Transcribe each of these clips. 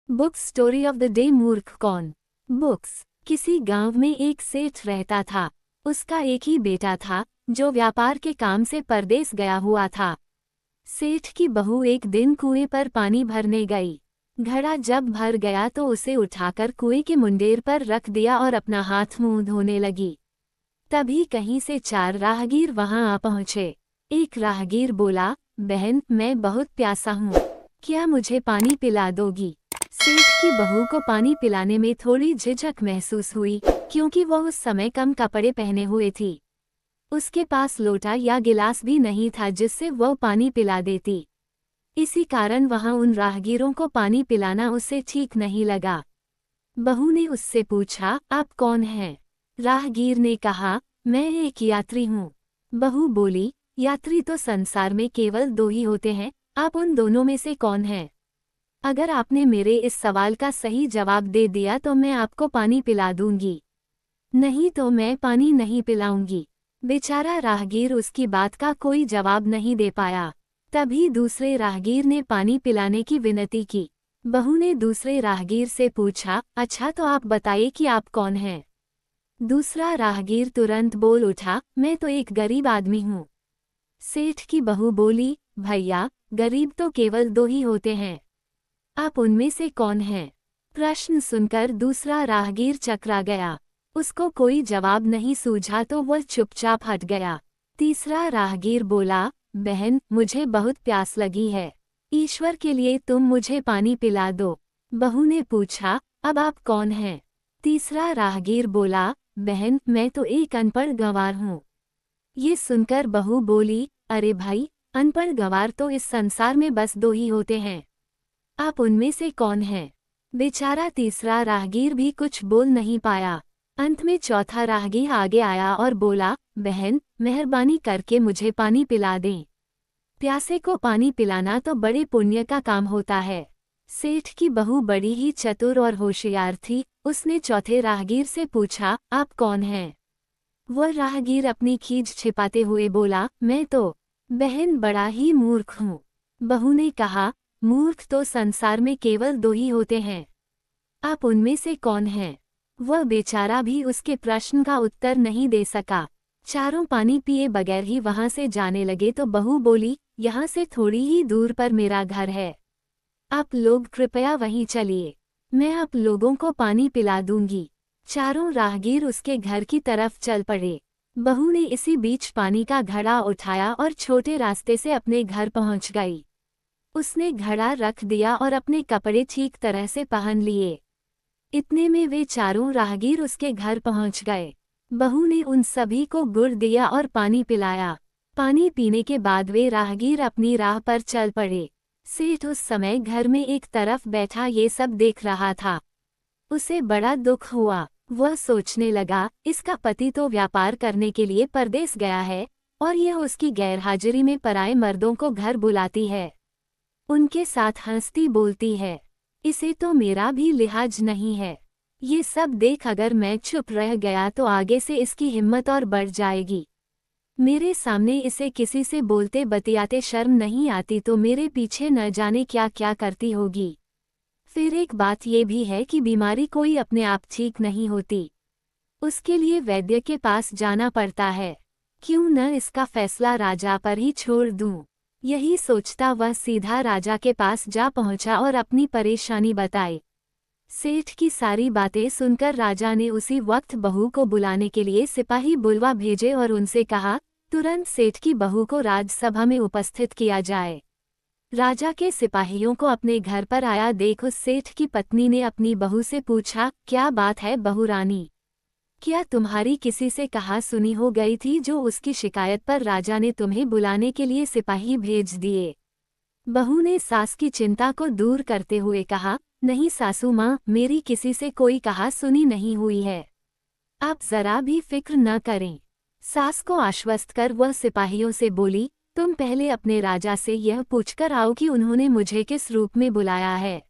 Book story of the day. मूर्ख कौन। Books. किसी गांव में एक सेठ रहता था। उसका एक ही बेटा था जो व्यापार के काम से परदेस गया हुआ था। सेठ की बहू एक दिन कुएं पर पानी भरने गई। घड़ा जब भर गया तो उसे उठाकर कुएं के मुंडेर पर रख दिया और अपना हाथ मुंह धोने लगी। तभी कहीं से 4 राहगीर वहां आ पहुंचे। एक राहगीर बोला, बहन, मैं बहुत प्यासा हूँ, क्या मुझे पानी पिला दोगी? सेठ की बहू को पानी पिलाने में थोड़ी झिझक महसूस हुई, क्योंकि वह उस समय कम कपड़े पहने हुए थी। उसके पास लोटा या गिलास भी नहीं था जिससे वह पानी पिला देती। इसी कारण वहां उन राहगीरों को पानी पिलाना उसे ठीक नहीं लगा। बहू ने उससे पूछा, आप कौन हैं? राहगीर ने कहा, मैं एक यात्री हूँ। बहू बोली, यात्री तो संसार में केवल 2 ही होते हैं, आप उन दोनों में से कौन हैं? अगर आपने मेरे इस सवाल का सही जवाब दे दिया तो मैं आपको पानी पिला दूंगी, नहीं तो मैं पानी नहीं पिलाऊंगी। बेचारा राहगीर उसकी बात का कोई जवाब नहीं दे पाया। तभी दूसरे राहगीर ने पानी पिलाने की विनती की। बहू ने दूसरे राहगीर से पूछा, अच्छा तो आप बताइए कि आप कौन हैं? दूसरा राहगीर तुरंत बोल उठा, मैं तो एक गरीब आदमी हूँ। सेठ की बहू बोली, भैया, गरीब तो केवल 2 ही होते हैं, आप उनमें से कौन हैं? प्रश्न सुनकर दूसरा राहगीर चकरा गया। उसको कोई जवाब नहीं सूझा तो वह चुपचाप हट गया। तीसरा राहगीर बोला, बहन, मुझे बहुत प्यास लगी है, ईश्वर के लिए तुम मुझे पानी पिला दो। बहू ने पूछा, अब आप कौन हैं? तीसरा राहगीर बोला, बहन, मैं तो एक अनपढ़ गंवार हूँ। ये सुनकर बहू बोली, अरे भाई, अनपढ़ गंवार तो इस संसार में बस 2 ही होते हैं, आप उनमें से कौन हैं? बेचारा तीसरा राहगीर भी कुछ बोल नहीं पाया। अंत में चौथा राहगीर आगे आया और बोला, बहन, मेहरबानी करके मुझे पानी पिला दें। प्यासे को पानी पिलाना तो बड़े पुण्य का काम होता है। सेठ की बहू बड़ी ही चतुर और होशियार थी। उसने चौथे राहगीर से पूछा, आप कौन हैं? वह राहगीर अपनी खीज छिपाते हुए बोला, मैं तो, बहन, बड़ा ही मूर्ख हूँ। बहू ने कहा, मूर्ख तो संसार में केवल 2 ही होते हैं, आप उनमें से कौन हैं? वह बेचारा भी उसके प्रश्न का उत्तर नहीं दे सका। चारों पानी पिए बगैर ही वहां से जाने लगे तो बहू बोली, यहाँ से थोड़ी ही दूर पर मेरा घर है, आप लोग कृपया वहीं चलिए, मैं आप लोगों को पानी पिला दूंगी। चारों राहगीर उसके घर की तरफ चल पड़े। बहू ने इसी बीच पानी का घड़ा उठाया और छोटे रास्ते से अपने घर पहुंच गई। उसने घड़ा रख दिया और अपने कपड़े ठीक तरह से पहन लिए। इतने में वे चारों राहगीर उसके घर पहुंच गए। बहू ने उन सभी को गुड़ दिया और पानी पिलाया। पानी पीने के बाद वे राहगीर अपनी राह पर चल पड़े। सेठ उस समय घर में एक तरफ बैठा ये सब देख रहा था। उसे बड़ा दुख हुआ। वह सोचने लगा, इसका पति तो व्यापार करने के लिए परदेस गया है और यह उसकी गैरहाजिरी में पराए मर्दों को घर बुलाती है, उनके साथ हंसती बोलती है। इसे तो मेरा भी लिहाज नहीं है। ये सब देख अगर मैं चुप रह गया तो आगे से इसकी हिम्मत और बढ़ जाएगी। मेरे सामने इसे किसी से बोलते बतियाते शर्म नहीं आती तो मेरे पीछे न जाने क्या क्या करती होगी। फिर एक बात ये भी है कि बीमारी कोई अपने आप ठीक नहीं होती, उसके लिए वैद्य के पास जाना पड़ता है। क्यों न इसका फैसला राजा पर ही छोड़ दूं। यही सोचता वह सीधा राजा के पास जा पहुंचा और अपनी परेशानी बताई। सेठ की सारी बातें सुनकर राजा ने उसी वक्त बहू को बुलाने के लिए सिपाही बुलवा भेजे और उनसे कहा, तुरंत सेठ की बहू को राजसभा में उपस्थित किया जाए। राजा के सिपाहियों को अपने घर पर आया देख उस सेठ की पत्नी ने अपनी बहू से पूछा, क्या बात है बहू रानी, क्या तुम्हारी किसी से कहा सुनी हो गई थी जो उसकी शिकायत पर राजा ने तुम्हें बुलाने के लिए सिपाही भेज दिए? बहू ने सास की चिंता को दूर करते हुए कहा, नहीं सासू माँ, मेरी किसी से कोई कहा सुनी नहीं हुई है, आप जरा भी फिक्र न करें। सास को आश्वस्त कर वह सिपाहियों से बोली, तुम पहले अपने राजा से यह पूछकर आओ कि उन्होंने मुझे किस रूप में बुलाया है,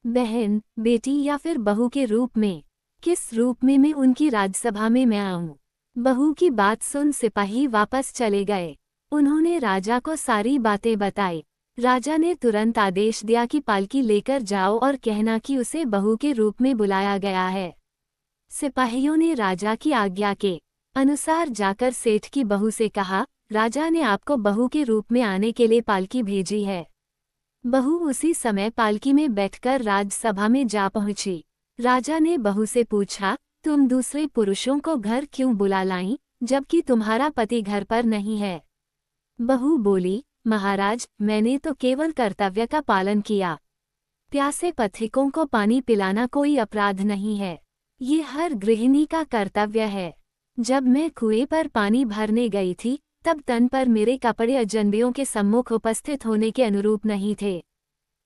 बहन, बेटी या फिर बहू के रूप में, किस रूप में मैं उनकी राजसभा में मैं आऊं। बहू की बात सुन सिपाही वापस चले गए। उन्होंने राजा को सारी बातें बताई। राजा ने तुरंत आदेश दिया कि पालकी लेकर जाओ और कहना कि उसे बहू के रूप में बुलाया गया है। सिपाहियों ने राजा की आज्ञा के अनुसार जाकर सेठ की बहू से कहा, राजा ने आपको बहू के रूप में आने के लिए पालकी भेजी है। बहू उसी समय पालकी में बैठकर राजसभा में जा पहुंची। राजा ने बहू से पूछा, तुम दूसरे पुरुषों को घर क्यों बुला लाई, जबकि तुम्हारा पति घर पर नहीं है? बहू बोली, महाराज, मैंने तो केवल कर्तव्य का पालन किया। प्यासे पथिकों को पानी पिलाना कोई अपराध नहीं है, ये हर गृहिणी का कर्तव्य है। जब मैं कुएं पर पानी भरने गई थी, तब तन पर मेरे कपड़े अजनबियों के सम्मुख उपस्थित होने के अनुरूप नहीं थे।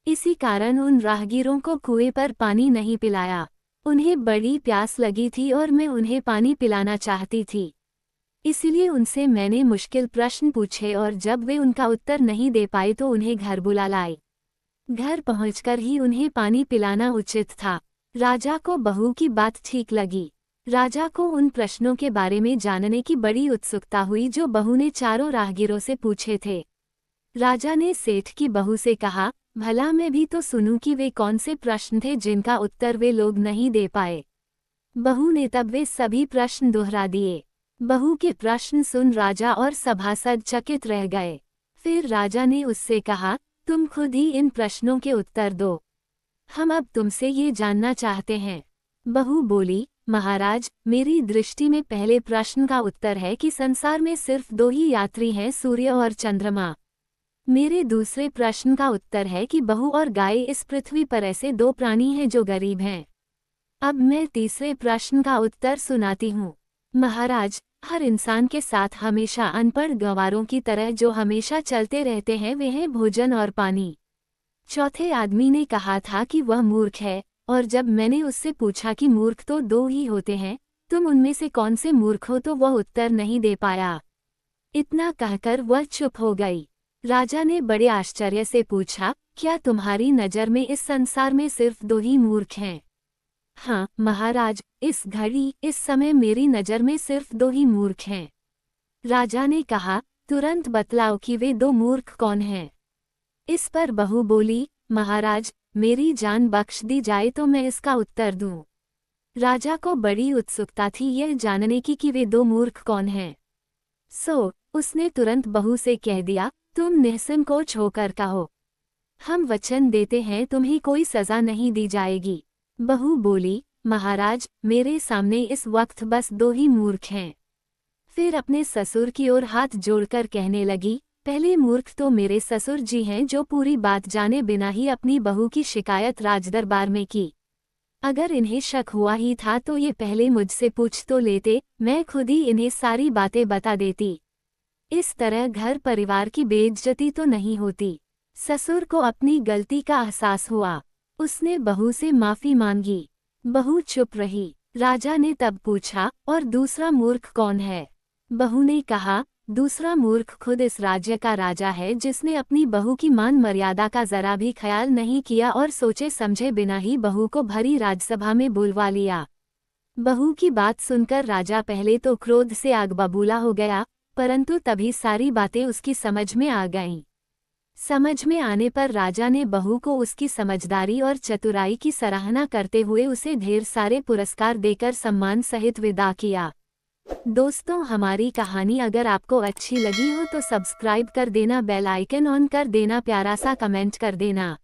इसी कारण उन राहगीरों को कुएं पर पानी नहीं पिलाया। उन्हें बड़ी प्यास लगी थी और मैं उन्हें पानी पिलाना चाहती थी। इसलिए उनसे मैंने मुश्किल प्रश्न पूछे और जब वे उनका उत्तर नहीं दे पाए तो उन्हें घर बुला लाए। घर पहुंचकर ही उन्हें पानी पिलाना उचित था। राजा को बहू की बात ठीक लगी। राजा को उन प्रश्नों के बारे में जानने की बड़ी उत्सुकता हुई जो बहू ने चारों राहगीरों से पूछे थे। राजा ने सेठ की बहू से कहा, भला मैं भी तो सुनूं कि वे कौन से प्रश्न थे जिनका उत्तर वे लोग नहीं दे पाए। बहू ने तब वे सभी प्रश्न दोहरा दिए। बहू के प्रश्न सुन राजा और सभासद चकित रह गए। फिर राजा ने उससे कहा, तुम खुद ही इन प्रश्नों के उत्तर दो। हम अब तुमसे ये जानना चाहते हैं। बहू बोली, महाराज, मेरी दृष्टि में पहले प्रश्न का उत्तर है कि संसार में सिर्फ दो ही यात्री हैं, सूर्य और चंद्रमा। मेरे दूसरे प्रश्न का उत्तर है कि बहू और गाय इस पृथ्वी पर ऐसे दो प्राणी हैं जो गरीब हैं। अब मैं तीसरे प्रश्न का उत्तर सुनाती हूँ। महाराज, हर इंसान के साथ हमेशा अनपढ़ गंवारों की तरह जो हमेशा चलते रहते हैं वे हैं भोजन और पानी। चौथे आदमी ने कहा था कि वह मूर्ख है, और जब मैंने उससे पूछा कि मूर्ख तो दो ही होते हैं, तुम उनमें से कौन से मूर्ख हो, तो वह उत्तर नहीं दे पाया। इतना कहकर वह चुप हो गई। राजा ने बड़े आश्चर्य से पूछा, क्या तुम्हारी नज़र में इस संसार में सिर्फ दो ही मूर्ख हैं? हाँ महाराज, इस घड़ी इस समय मेरी नज़र में सिर्फ दो ही मूर्ख हैं। राजा ने कहा, तुरंत बतलाओ कि वे दो मूर्ख कौन हैं। इस पर बहू बोली, महाराज, मेरी जान बख्श दी जाए तो मैं इसका उत्तर दूं। राजा को बड़ी उत्सुकता थी यह जानने की कि वे दो मूर्ख कौन हैं। सो उसने तुरंत बहू से कह दिया, तुम निःसंकोच होकर कहो। हम वचन देते हैं तुम्हें कोई सजा नहीं दी जाएगी। बहू बोली, महाराज, मेरे सामने इस वक्त बस दो ही मूर्ख हैं। फिर अपने ससुर की ओर हाथ जोड़कर कहने लगी, पहले मूर्ख तो मेरे ससुर जी हैं जो पूरी बात जाने बिना ही अपनी बहू की शिकायत राजदरबार में की। अगर इन्हें शक हुआ ही था तो ये पहले मुझसे पूछ तो लेते, मैं खुद ही इन्हें सारी बातें बता देती। इस तरह घर परिवार की बेइज्जती तो नहीं होती। ससुर को अपनी गलती का एहसास हुआ। उसने बहू से माफी मांगी। बहू चुप रही। राजा ने तब पूछा, और दूसरा मूर्ख कौन है? बहू ने कहा, दूसरा मूर्ख खुद इस राज्य का राजा है जिसने अपनी बहू की मान मर्यादा का जरा भी ख्याल नहीं किया और सोचे समझे बिना ही बहू को भरी राजसभा में बुलवा लिया। बहू की बात सुनकर राजा पहले तो क्रोध से आग बबूला हो गया, परंतु तभी सारी बातें उसकी समझ में आ गईं। समझ में आने पर राजा ने बहू को उसकी समझदारी और चतुराई की सराहना करते हुए उसे ढेर सारे पुरस्कार देकर सम्मान सहित विदा किया। दोस्तों, हमारी कहानी अगर आपको अच्छी लगी हो तो सब्सक्राइब कर देना, बेल आइकन ऑन कर देना, प्यारा सा कमेंट कर देना।